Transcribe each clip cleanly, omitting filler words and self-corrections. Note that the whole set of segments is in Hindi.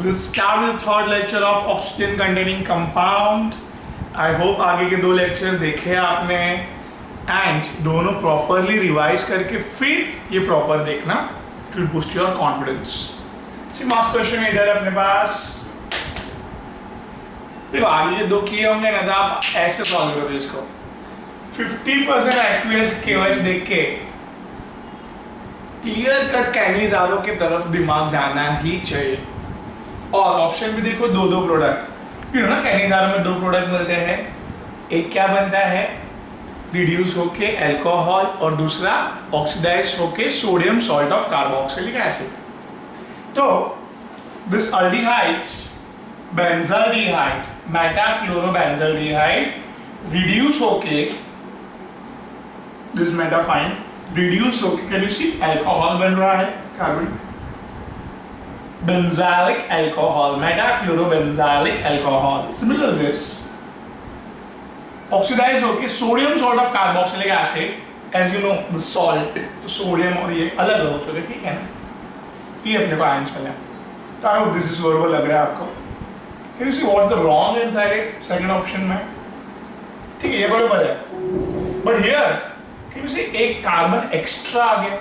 We'll start with the third lecture of oxygen containing compound. I hope आगे के 2 लेक्चर देखे आपने एंड दोनों प्रॉपरली रिवाइज करके फिर ये प्रॉपर देखना, it will boost your confidence. See mass question है इधर अपने पास। देखो आगे जो 2 किए होंगे ना, तो आप ऐसे सॉल्व करोगे इसको। 50% एक्यूरेसी केवल देख के क्लियर कट कैनिजारो की तरफ दिमाग जाना ही चाहिए। और ऑप्शन भी देखो, 2 प्रोडक्ट ना, कैनिजारो में 2 प्रोडक्ट मिलते हैं। एक क्या बनता है, रिड्यूस होके अल्कोहल, और दूसरा ऑक्सीडाइज होके sodium salt of carboxylic acid. तो दिस अल्डिहाइड्स बेंजाल्डिहाइड मेटाक्लोरोबेंजाल्डिहाइड रिड्यूस होके दिस मेटाफाइन रिड्यूस होके कैन यू सी अल्कोहल बन रहा है, carbon benzylic alcohol, metachlorobenzylic alcohol. Similar to this, oxidize होके sodium salt of carboxylic acid, as you know the salt, तो sodium और ये अलग हो चुके, ठीक है ना? ये अपने को आयंस मिले। तो I hope this is solvable लग रहा है आपको। Can you see what's the wrong inside it? Second option में, ठीक है, ये बराबर है। But here, can you see एक कार्बन एक्स्ट्रा आ गया?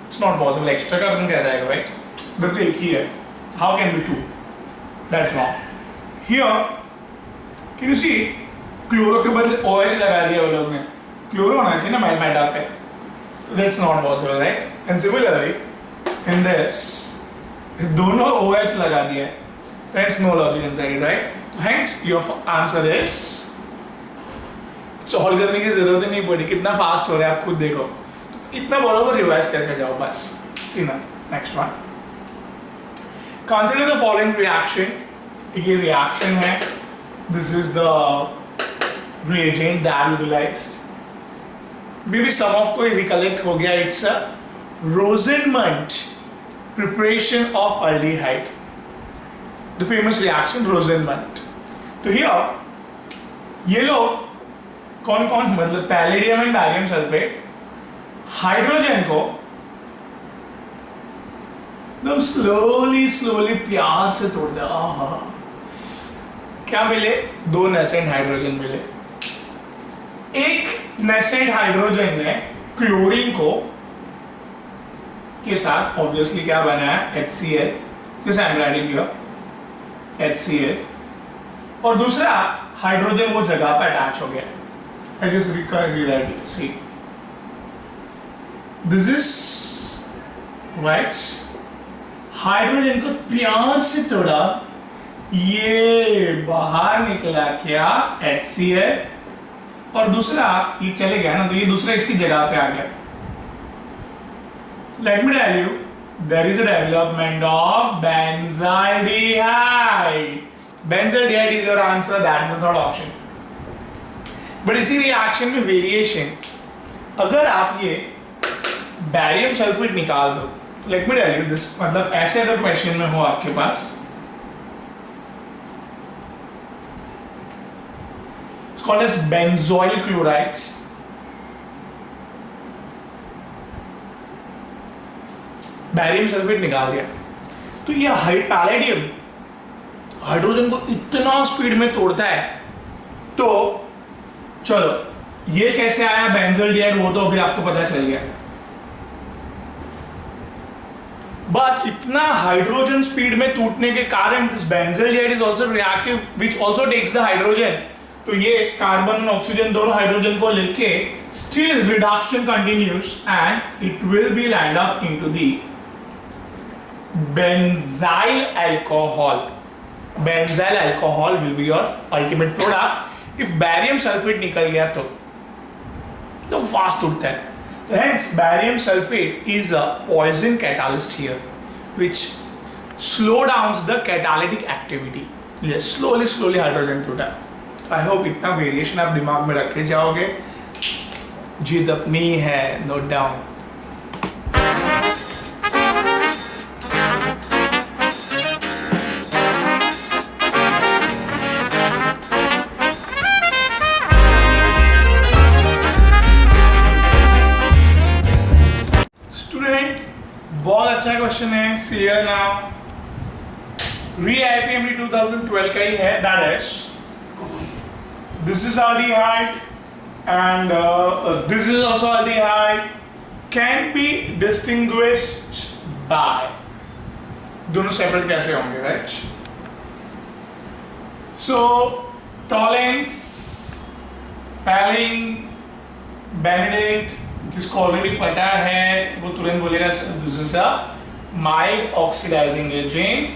It's not possible, extra carbon कैसे आएगा, right? बिल्कुल एक ही है। How can be 2? That's wrong. Here, can you see chloro के बदले OH लगा दिया वो लोग ने। क्लोरो होना चाहिए ना मेटा पे। So that's not possible, right? And similarly, in this, दोनों OH लगा दिया। Hence no logic inside, right? Hence your answer is, solve करने की जरूरत ही नहीं पड़ी, कितना फास्ट हो रहा है आप खुद देखो। इतना बराबर रिवाइज करके जाओ बस। See now, next one. Consider the following reaction. ये reaction है. This is the reagent that utilized. Maybe some of को recollect हो गया. It's a Rosenmund preparation of aldehyde. The famous reaction Rosenmund. तो here ये लोग कौन मतलब palladium and barium sulphate hydrogen को एकदम स्लोली प्यार से तोड़ दिया। क्या मिले, 2 नेसेंट हाइड्रोजन मिले। एक नेसेंट हाइड्रोजन ने क्लोरीन को के साथ ऑब्वियसली क्या बनाया, HCl, जैसे आई एम राइटिंग हियर HCl, और दूसरा हाइड्रोजन वो जगह पर अटैच हो गया। I just rewrite it. See, this is right. Hydrogen को प्यार से तोड़ा, ये बाहर निकला क्या, HCl, और दूसरा ये चले गया ना, तो ये दूसरा इसकी जगह पे आ गया। Let me tell you, there is a development of benzaldehyde. Benzaldehyde is your answer. That is the third option. But इसी रिएक्शन में वेरिएशन, अगर आप ये बैरियम सल्फेट निकाल दो, let me tell you this, मतलब ऐसे अगर क्वेश्चन में हो आपके पास, it's called as benzoyl chloride, barium sulphate निकाल दिया, तो ये पैलेडियम हाइड्रोजन को इतना स्पीड में तोड़ता है। तो चलो ये कैसे आया बेंजल्डिहाइड, वो तो अभी आपको पता चल गया। बट इतना हाइड्रोजन स्पीड में टूटने के कारण this benzaldehyde is also reactive which also takes the hydrogen. तो ये कार्बन और ऑक्सीजन दोनों हाइड्रोजन को लेके still reduction continues and it will be land up into the benzyl alcohol. Benzyl alcohol will be your ultimate product. If barium sulphate निकल गया तो फास्ट उठता है। तो hence barium sulphate is a poison catalyst here which slow downs the catalytic activity. ये स्लोली हाइड्रोजन टूटा। आई होप इतना वेरिएशन आप दिमाग में रखे जाओगे। जीत अपनी है, नोट डाउन। बहुत अच्छा क्वेश्चन है, सी हियर नाउ। री-आईपीएम 2012 का ही है, that is this is aldehyde and this is also aldehyde, can be distinguished by, दोनों सेपरेट कैसे होंगे, right? So Tollens, Fehling, Benedict, जिसको ऑलरेडी पता है वो तुरंत बोलेगा this is a mild oxidising agent,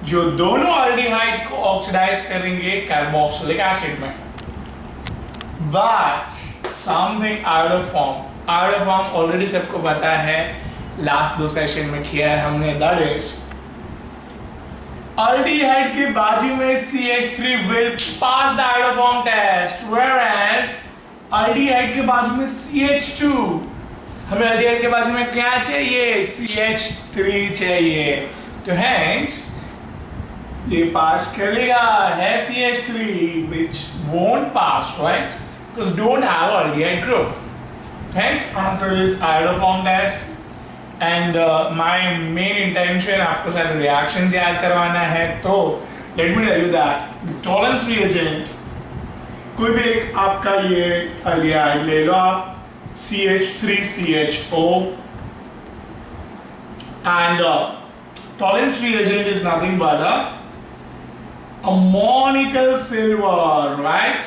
जो दोनों अल्डिहाइड को ऑक्सीडाइज करेंगे कार्बोक्सिलिक एसिड में। But something out of form already सबको पता है, लास्ट 2 सेशन में किया है हमने, दैट इज अल्डिहाइड के बाजू में CH3 will pass the out of form test, whereas aldehyde के बाजू में CH2, हमें अल्डिहाइड के बाजू में क्या चाहिए? CH3 चाहिए, तो hence ये पास करेगा है CH3, which won't pass, right? Because don't have aldehyde group. Hence answer is iodoform test. And my main intention आपको सारे reactions याद करवाना है, तो let me tell you that the tolerance reagent, कोई भी एक आपका ये aldehyde ले लो आप, CH3CHO, and tolerance reagent is nothing but a ammoniacal silver, right?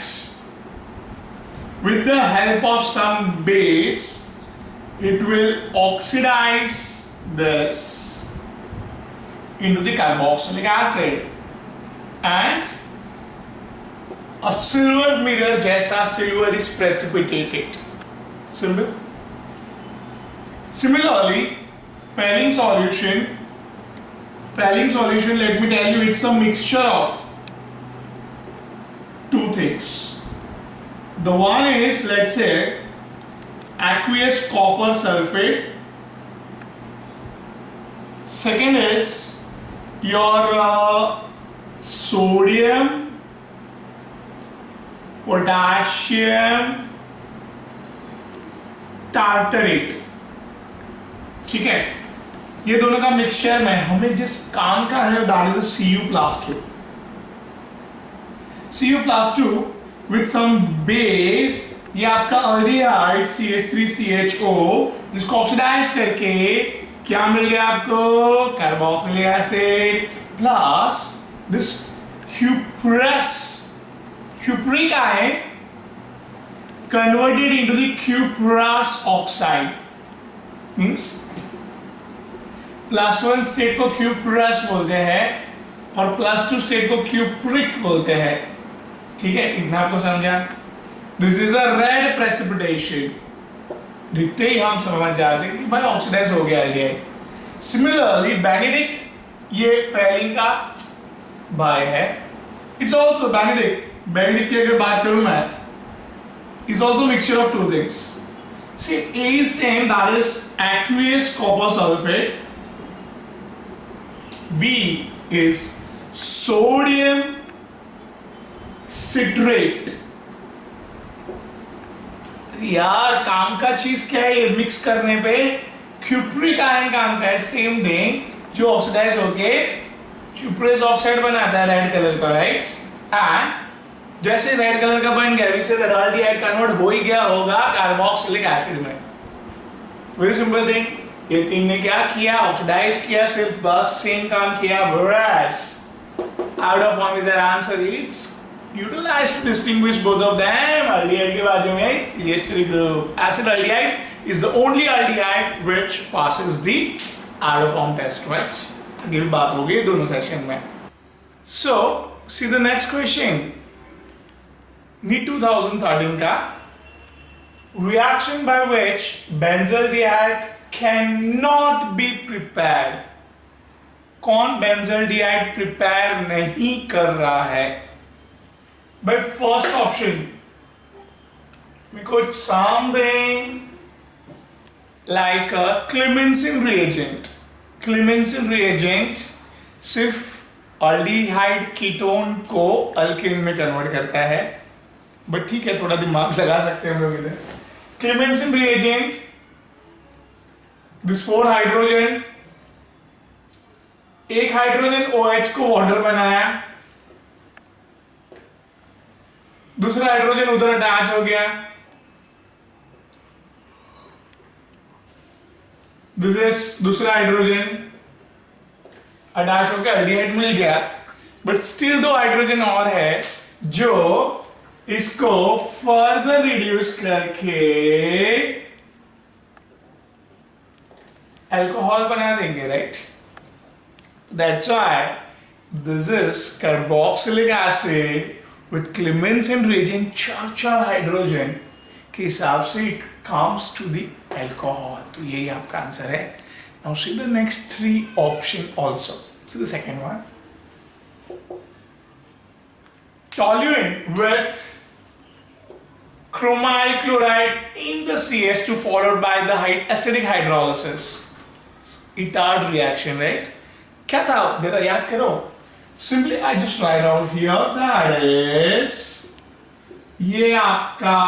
With the help of some base, it will oxidize this into the carboxylic acid, and a silver mirror jaisa silver is precipitated. Simple. Similarly, Fehling solution, let me tell you, it's a mixture of 2 things. The one is, let's say, aqueous copper sulfate. Second is your sodium, potassium tartarate, ठीक है? ये दोनों का मिक्सचर में हमें जिस काम का है that is Cu+2. Cu+2 with some base, ये आपका अल्डिहाइड CH3CHO, जिसको ऑक्सीडाइज करके क्या मिल गया आपको? Carboxylic acid plus this cupric ion converted into the cuprous oxide, means +1 state को cuprous बोलते हैं और +2 स्टेट को cupric बोलते हैं, ठीक है? इतना आपको समझा? This is a red precipitation, दिखते ही हम समझ जाते हैं कि भाई ऑक्सीडाइज हो गया है। सिमिलरली बेनेडिक्ट, ये फेलिंग का भाई है, इट्स ऑल्सो बेनेडिक्ट की अगर बात करूं मैं, is also mixture of 2 things. C A is same, that is aqueous copper sulfate. B is sodium citrate. यार काम का चीज क्या है ये मिक्स करने पे? क्यूप्रिक आयन काम का है, सेम थिंग, जो ऑक्सीडाइज होके क्यूप्रेस ऑक्साइड बनाता है रेड कलर का, राइट? एंड जैसे रेड कलर का बन गया वैसे अल्डिहाइड कन्वर्ट हो ही गया होगा कार्बोक्सिलिक एसिड में. Very simple thing. ये 3 ने क्या किया? ऑक्सीडाइज किया, सिर्फ बस सेम काम किया. whereas out of form is our answer is utilized to distinguish both of them. Aldehyde के बाजू में CH3 group. Acid aldehyde is the only aldehyde which passes the out of form test, right? आगे भी बात होगी दोनों सेशन में. So see the next question. NEET 2013 का reaction by which benzaldehyde cannot be prepared. कौन benzaldehyde prepare नहीं कर रहा है? By first option, because something like a Clemmensen reagent. Clemmensen reagent सिर्फ अल्डिहाइड कीटोन को अल्केन में कन्वर्ट करता है, बट ठीक है, थोड़ा दिमाग लगा सकते हैं हम लोग इधर. Clemmensen reagent, this 4 hydrogen एक हाइड्रोजन OH को वाटर बनाया, दूसरा हाइड्रोजन उधर अटैच हो गया, दूसरा हाइड्रोजन अटैच होकर एल्डिहाइड मिल गया, बट स्टिल दो हाइड्रोजन और है जो इसको फर्दर रिड्यूस करके अल्कोहल बना देंगे, right? That's why this is carboxylic acid with Clemmensen and reagent चार हाइड्रोजन के हिसाब से it comes to the alcohol. तो यही आपका आंसर है। Now see the next three option also. See the second one, toluene with chromyl chloride in the CS2 followed by the acidic hydrolysis. Itard reaction, right? क्या था जरा याद करो। Simply I just write out here that is ये आपका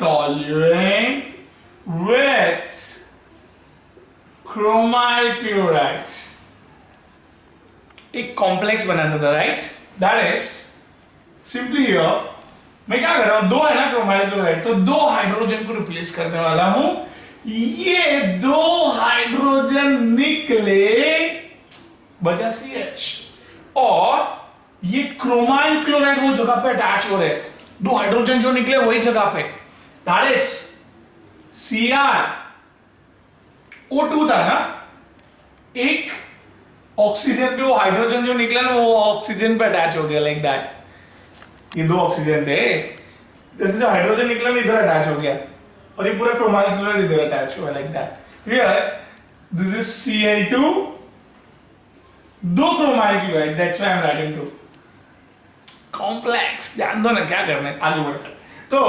toluene with chromyl chloride एक कॉम्प्लेक्स बनाता था, right? That is simply here मैं क्या कर रहा हूं, दो है ना क्रोमाइल क्लोराइड, तो दो हाइड्रोजन को रिप्लेस करने वाला हूं। ये दो हाइड्रोजन निकले, बचा CH, और ये क्रोमाइल क्लोराइड वो जगह पे अटैच हो रहे, दो हाइड्रोजन जो निकले वही जगह पे, दैट इज CrO2 था ना, एक ऑक्सीजन पे वो हाइड्रोजन जो निकला ना वो ऑक्सीजन पे अटैच हो गया, लाइक दैट। ये दो ऑक्सीजन थे, जैसे जो हाइड्रोजन निकला ना इधर अटैच हो गया, और ये पूरा क्रोमाइल क्लोराइड इधर अटैच हुआ, like that. Here this is Cl2, दो chromyl chloride, that's why I am writing two complex. ध्यान दो ना क्या करना है, आगे बढ़ते। तो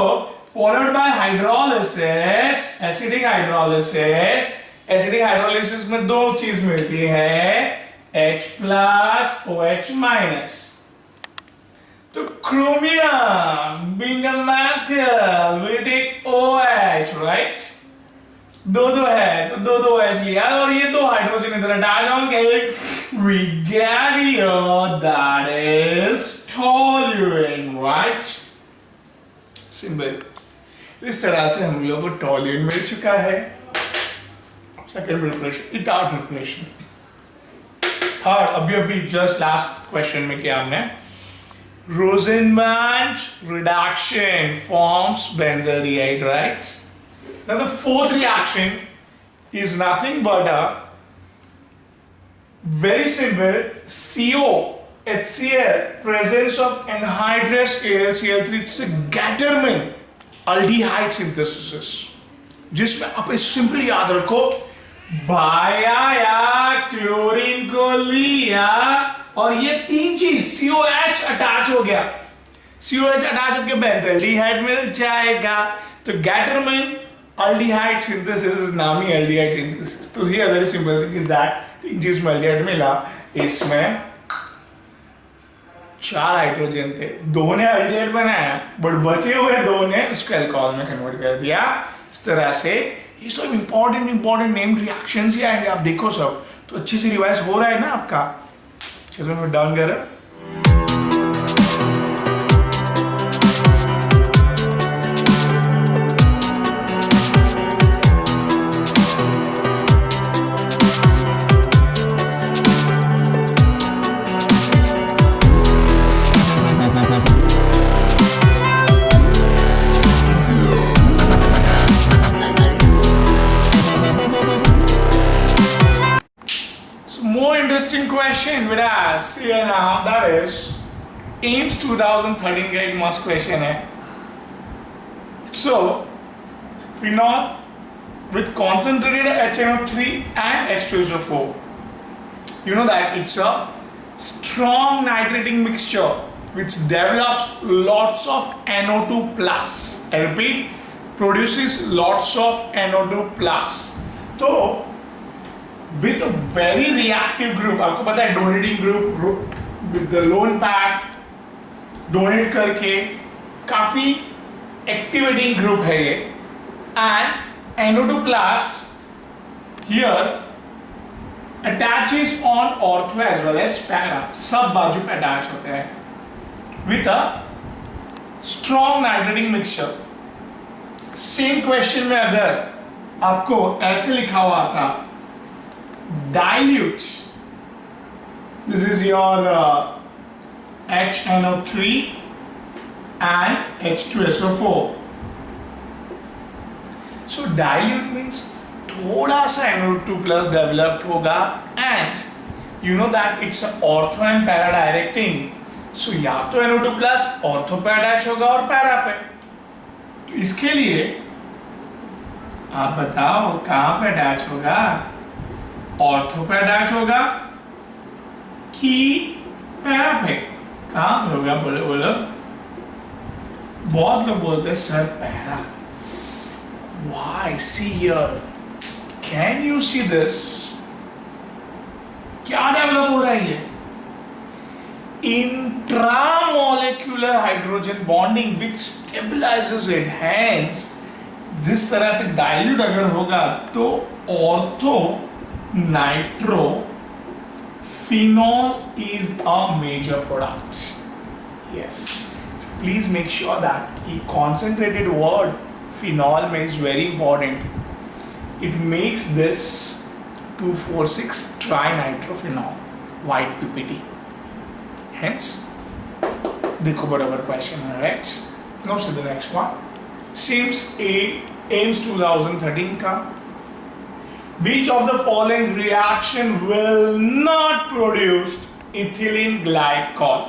followed by hydrolysis, acidic hydrolysis. Acidic hydrolysis में दो चीज मिलती है, H+ OH-। तो chromium being a metal we take OH, right? दो है तो दो OH लिया और ये दो हाइड्रोजन इधर अटैच होंगे, we get here that is toluene, right? Simple. इस तरह से हम लोग को टॉल्यूएन मिल चुका है। Second preparation, Etard preparation. Third, अभी जस्ट लास्ट क्वेश्चन में क्या हमने, Rosenbach reduction forms benzaldehyde, right? Now the fourth reaction is nothing but a very simple CO HCl presence of anhydrous AlCl3, it's a Gattermann aldehyde synthesis, जिसमें आप सिंपली याद रखो, बाया या क्लोरीन को लिया और ये तीन चीज COH अटैच हो गया, COH अटैच होकर बेंजल्डिहाइड मिल जाएगा। तो गैटरमैन aldehyde synthesis, नाम ही aldehyde synthesis। तो ये very simple thing is that तीन चीज में aldehyde मिला, इसमें चार हाइड्रोजन थे, दो ने aldehyde बनाया बट बचे हुए दो ने उसको अल्कोहल में कन्वर्ट कर दिया। इस तरह से ये सब इंपॉर्टेंट नेम्ड रिएक्शंस ही आएंगे, आप देखो सब। तो अच्छे से रिवाइज हो रहा है ना आपका। चलो मैं डाउन कर रहा। Question with us here now, that is AIMS 2013 का एक मस्त क्वेश्चन है। So phenol with concentrated HNO3 and H2SO4, you know that it's a strong nitrating mixture which develops lots of NO2 plus, I repeat, produces lots of NO2 plus। तो with a very reactive group, आपको पता है donating group with the lone pair donate करके काफी activating group है ये, and NO2 plus here attaches on ortho as well as para, सब बाजू पे अटैच होते हैं with a strong nitrogen mixture. Same question में अगर आपको ऐसे लिखा हुआ था dilute, this is your HNO3 and H2SO4. So dilute means थोड़ा सा NO2 plus developed होगा and you know that it's a ortho and para directing. So या तो NO2 plus ortho पे अटैच होगा और para पे. तो इसके लिए आप बताओ कहाँ पे अटैच होगा? ऑर्थो पे अटैच होगा कि पैरा पे? कहाँ पे होगा? बोलो बोलो. बहुत लोग बोलते हैं sir para. Why? See here. Can you see this? क्या डेवलप हो रहा है ये? Intramolecular hydrogen bonding which stabilizes it. Hence, जिस तरह से डाइल्यूट अगर होगा तो ortho nitro phenol is a major product. Yes. Please make sure that a concentrated word phenol is very important. It makes this 2,4,6 trinitrophenol, white PPT. Hence, देखो बराबर question है, right? Now see the next one. AIMS 2013 का. Which of the following reaction will not produce ethylene glycol?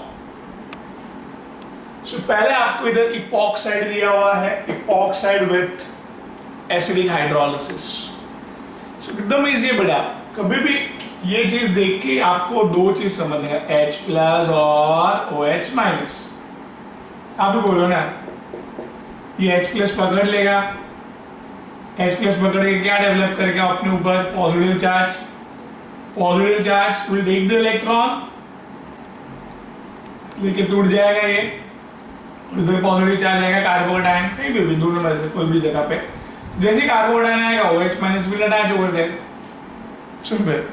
So पहले आपको इधर epoxide दिया हुआ है, epoxide with acidic hydrolysis. So एकदम easy है बेटा. कभी भी ये चीज देख के आपको दो चीज समझना है, H plus और OH minus. आप भी बोलो ना, ये H plus पकड़ लेगा, H plus पकड़ के क्या डेवलप करेगा अपने ऊपर? Positive charge. Positive charge will take the electron, लेके टूट जाएगा ये, और इधर पॉजिटिव चार्ज आएगा कार्बोडाइन, कहीं भी दोनों में से कोई भी जगह पे. जैसे कार्बोडाइन आएगा OH minus will attach over there. Simple.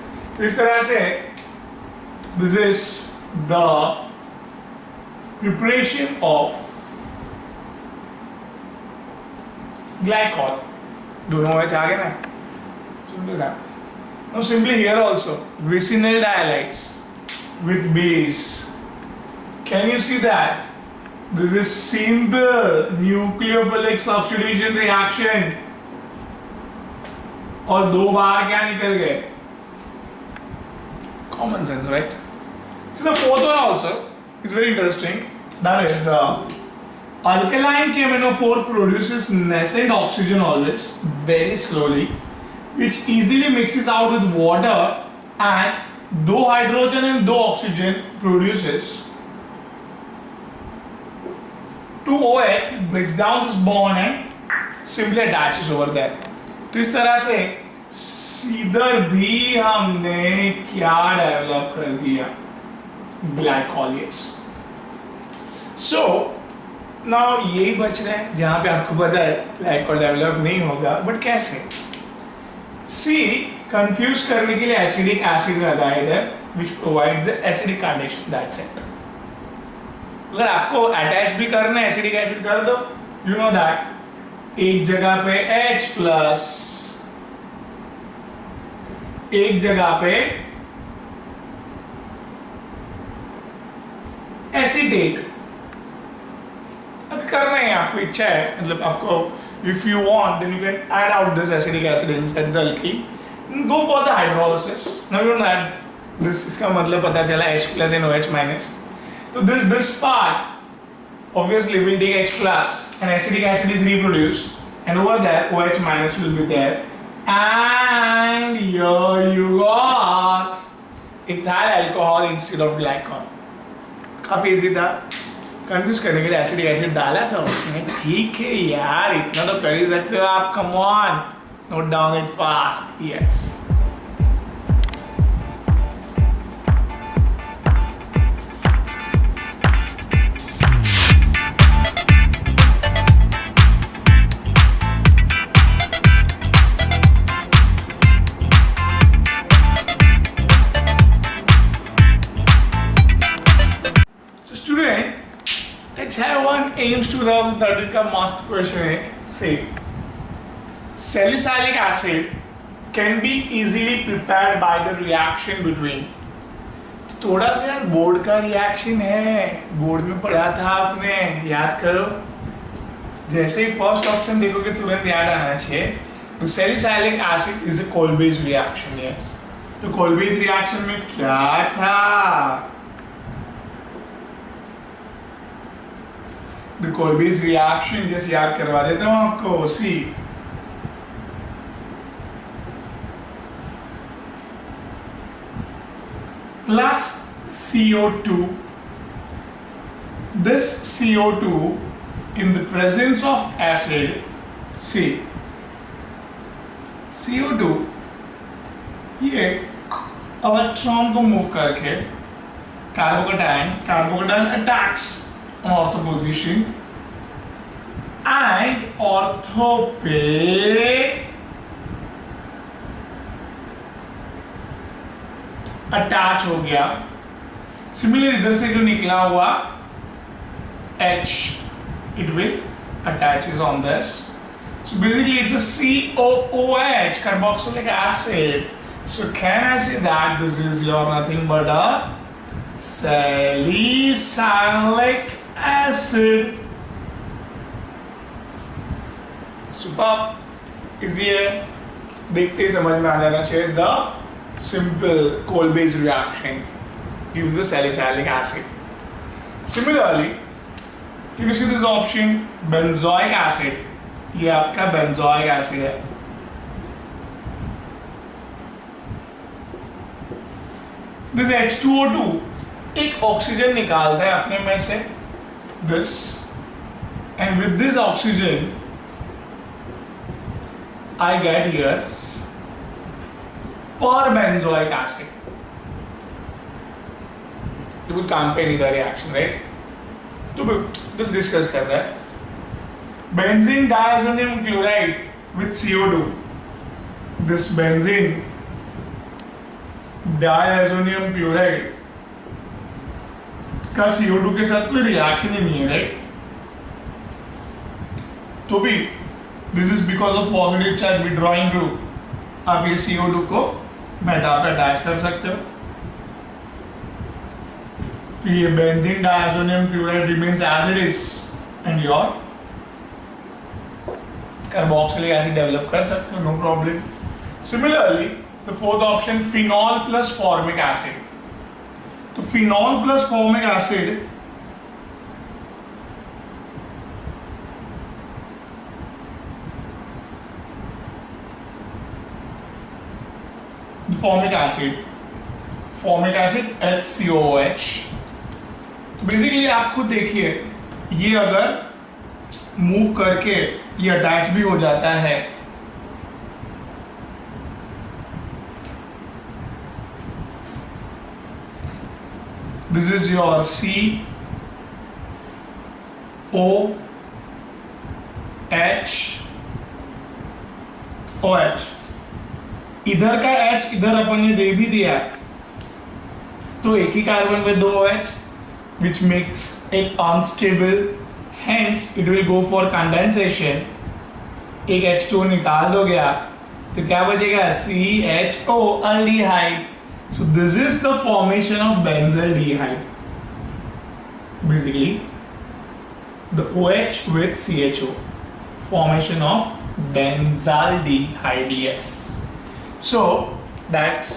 इस तरह से this is the preparation of glycol. दोनों OH आ गए ना. Simple that. Now simply here also vicinal dialytes with base. Can you see that? This is simple nucleophilic substitution reaction. और दो बार क्या निकल गए? Common sense, right? So the fourth one also is very interesting. That is alkaline KMNO4 produces nascent oxygen always very slowly, which easily mixes out with water, and दो hydrogen and दो oxygen produces 2 OH, breaks down this bond and simply attaches over there. तो इस तरह से इधर भी हमने क्या डेवलप कर दिया? ग्लाइकोलिस. सो नाउ यही बच रहा है जहां पे आपको पता है ग्लाइकोल डेवलप नहीं होगा, बट कैसे? सी कंफ्यूज करने के लिए एसिडिक एसिड लगा है इधर, which provides the acidic condition. That's it. अगर आपको अटैच भी करना है एसिडिक एसिड कर दो. यू नो दैट एक जगह पे H प्लस, एक जगह पे एसिडेट. अब करना है आपको, इच्छा है, मतलब आपको if you want then you can add out this acetic acid inside the alkene and go for the hydrolysis. Now you know that this, इसका मतलब पता चला H plus and OH minus. So this part obviously will take H plus and acetic acid is reproduced, and over there OH minus will be there, and here you got ethyl alcohol instead of glycol. काफी इजी था. कंफ्यूज करने के लिए एसिडिक एसिड डाला था उसने. ठीक है यार, इतना तो कर ही सकते हो आप. Come on, note down it fast. Yes. HI1 AIIMS 2013 का मस्त क्वेश्चन है. से salicylic acid can be easily prepared by the reaction between. थोड़ा सा यार बोर्ड का रिएक्शन है, बोर्ड में पढ़ा था आपने, याद करो. जैसे ही फर्स्ट ऑप्शन देखोगे तुरंत याद आना चाहिए. तो salicylic acid is a Kolbe's reaction. Yes. तो Kolbe's reaction में क्या था? The Kolbe's reaction जैसे याद करवा देता हूँ आपको. सी plus CO2. This CO2 in the presence of acid. See, CO2 ये इलेक्ट्रॉन को मूव करके carbocation attacks on ortho position and ortho पे अटैच हो गया. सिमिलर इधर से जो निकला हुआ H, it will attaches on this. So basically it's a COOH, carboxylic acid. So can I say that this is your nothing but a salicylic acid? Superb. Easy है, देखते ही समझ में आ जाना चाहिए. The simple Kolbe's reaction gives the salicylic acid. Similarly, can you see this option benzoic acid? ये आपका benzoic acid है. This H2O2 एक ऑक्सीजन निकालता है अपने में से, this, and with this oxygen I get here perbenzoic acid. You will campaign either reaction, right? तो just discuss कर रहा है. Benzene diazonium chloride with CO2. This benzene diazonium chloride का CO2 के साथ कोई रिएक्शन ही नहीं है, राइट? तो भी this is because of positive charge withdrawing group. आप ये CO2 को मेटा पे अटैच कर सकते हो. तो ये benzene diazonium chloride remains as it is and your carboxylic acid develop कर सकते हो, no problem. Similarly the fourth option phenol plus formic acid. तो phenol plus formic acid formic acid HCOOH. तो बेसिकली आप खुद देखिए, ये अगर मूव करके ये अटैच भी हो जाता है, दिस इज योर COOH. इधर का H इधर अपन ने दे भी दिया, तो एक ही कार्बन पे दो OH, which makes it unstable. Hence, it will go for condensation. एक H2O निकाल दोगे आप, तो क्या बचेगा? CHO aldehyde. So this is the formation of benzaldehyde. Basically, the OH with CHO, formation of benzaldehyde. Yes. So that's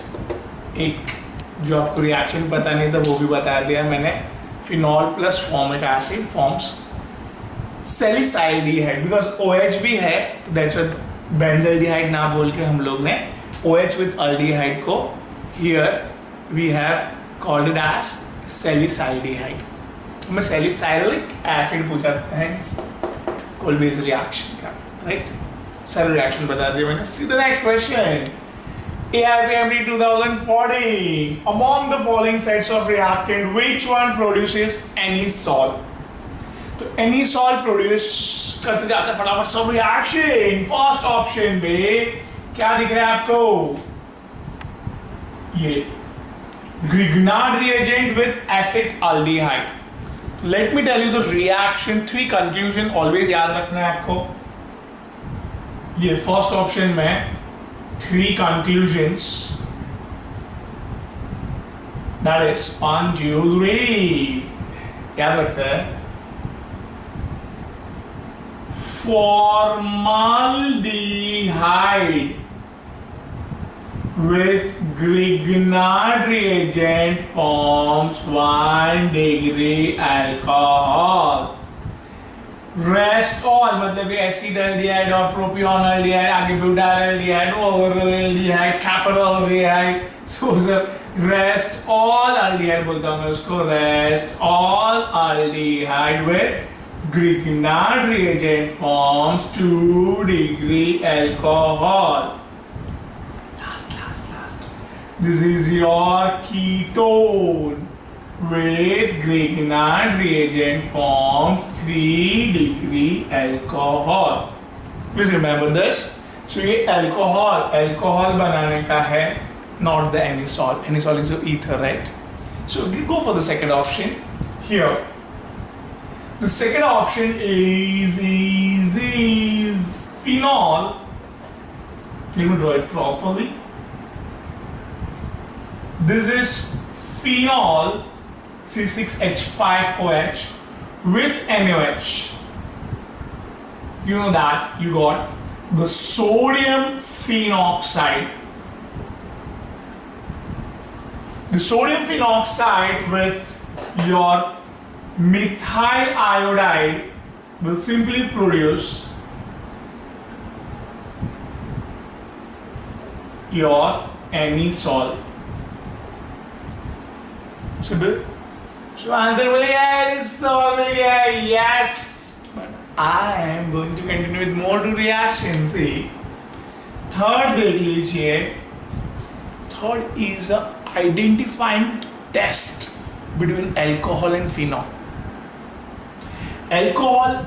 एक जो आपको रिएक्शन पता नहीं था वो भी बता दिया मैंने. Phenol plus formic acid forms salicylaldehyde, because OH भी है, तो दैट्स व्हाई बेंजल्डिहाइड ना बोल के हम लोग ने OH विद अल्डिहाइड को here we have called it as salicylaldehyde. मैं सैलिसाइलिक एसिड पूछा था, हेंस कोल्बेज रिएक्शन का, राइट? सारे रिएक्शन बता दिए मैंने. See the next question. AIPMD 2014. Among the following sets of reactant, which one produces any salt? तो any salt produce करते जाते फटाफट सब रिएक्शन. फर्स्ट ऑप्शन पे क्या दिख रहा है आपको? ये Grignard reagent with acetaldehyde. Let me tell you the reaction, 3 conclusion always याद रखना है आपको. ये फर्स्ट ऑप्शन में 3 conclusions, that is 1, 2, 3. याद रखते हैं. Formaldehyde with Grignard reagent forms 1 degree alcohol. Restol मतलब एसिडल्डिहाइड और प्रोपियोनल्डिहाइड, आगे ब्यूटाइल्डिहाइड, ओवरल्डिहाइड, कैप्टोल्डिहाइड, सो रेस्टॉल अल्डिहाइड बोलता हूँ मैं उसको. रेस्टॉल aldehyde with Grignard reagent forms 2 degree alcohol. Last. This is your ketone with Grignard reagent forms 3 degree alcohol. Please remember this. So ये alcohol बनाने का है, not the anisole. Anisole is your ether, right? So we go for the second option here. The second option is phenol. Let me draw it properly. This is phenol C6H5OH with NaOH. You know that you got the sodium phenoxide. The sodium phenoxide with your methyl iodide will simply produce your anisole. Simple. So answer will be anisole will be yes. But I am going to continue with more to reaction. See, third देख लीजिए. Third is a identifying test between alcohol and phenol. Alcohol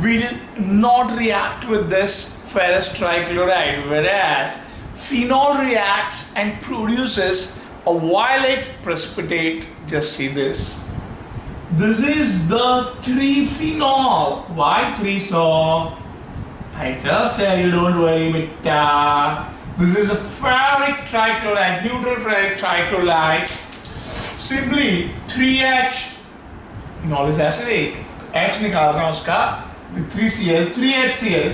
will not react with this ferrous trichloride, whereas phenol reacts and produces a violet precipitate. Just see this. This is the 3-phenol. Why 3 so? I just tell you, don't worry, beta. This is a ferric trichloride, neutral ferric trichloride. Simply 3H. Phenol is acidic. H निकाल रहा हूं उसका 3Cl, 3HCl.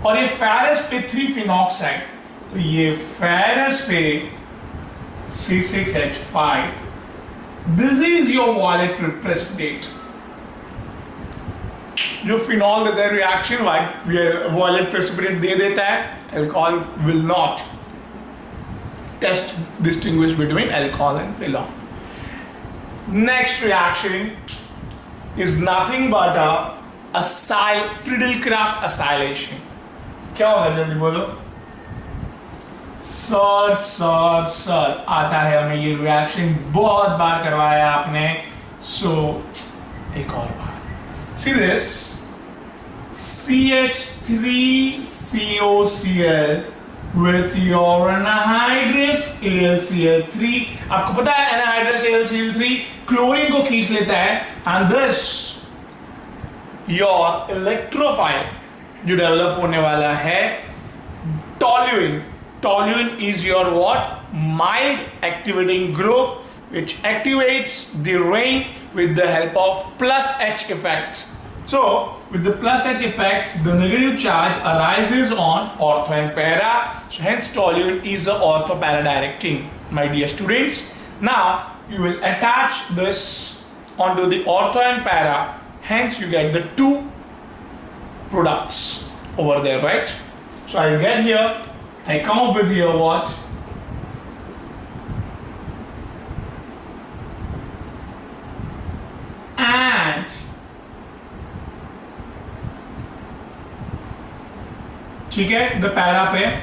और ये फेरस पे 3-phenoxide, तो ये फेरस पे C6H5. This is your violet precipitate. जो फिनॉल देता है रिएक्शन violet precipitate दे देता है. Alcohol will not test distinguish between alcohol and phenol. Next reaction is nothing but a Friedel-Crafts acylation. क्या होगा जल्दी बोलो. सर आता है हमें ये रिएक्शन, बहुत बार करवाया आपने. सो एक और बार. See this. CH3COCl with your anhydrous AlCl3. आपको पता है anhydrous AlCl3 क्लोरीन को खींच लेता है. And this your electrophile जो डेवलप होने वाला है toluene. Toluene is your what? Mild activating group which activates the ring with the help of plus H effects. So with the plus H effects, the negative charge arises on ortho and para. So hence toluene is the ortho para directing, my dear students. Now you will attach this onto the ortho and para. Hence you get the 2 products over there, right? So I get here. I come up with here what? And ठीक है, the para पे.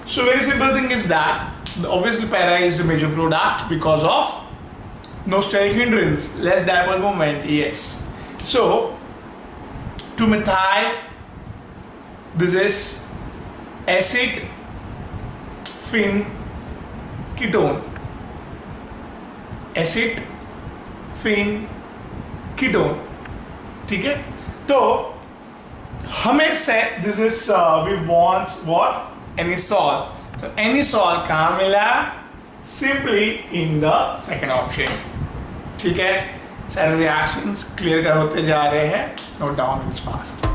So very simple thing is that obviously para is a major product because of no steric hindrance, less dipole moment. Yes. So to methyl, this is acid fin ketone, acid, fin, ketone, ठीक है। तो हमें से this is we want what, any salt. तो एनी सॉल्ट कहां मिला, simply in the second option, ठीक है। सारे रिएक्शंस क्लियर कर होते जा रहे हैं, नोट डाउन इट्स फास्ट।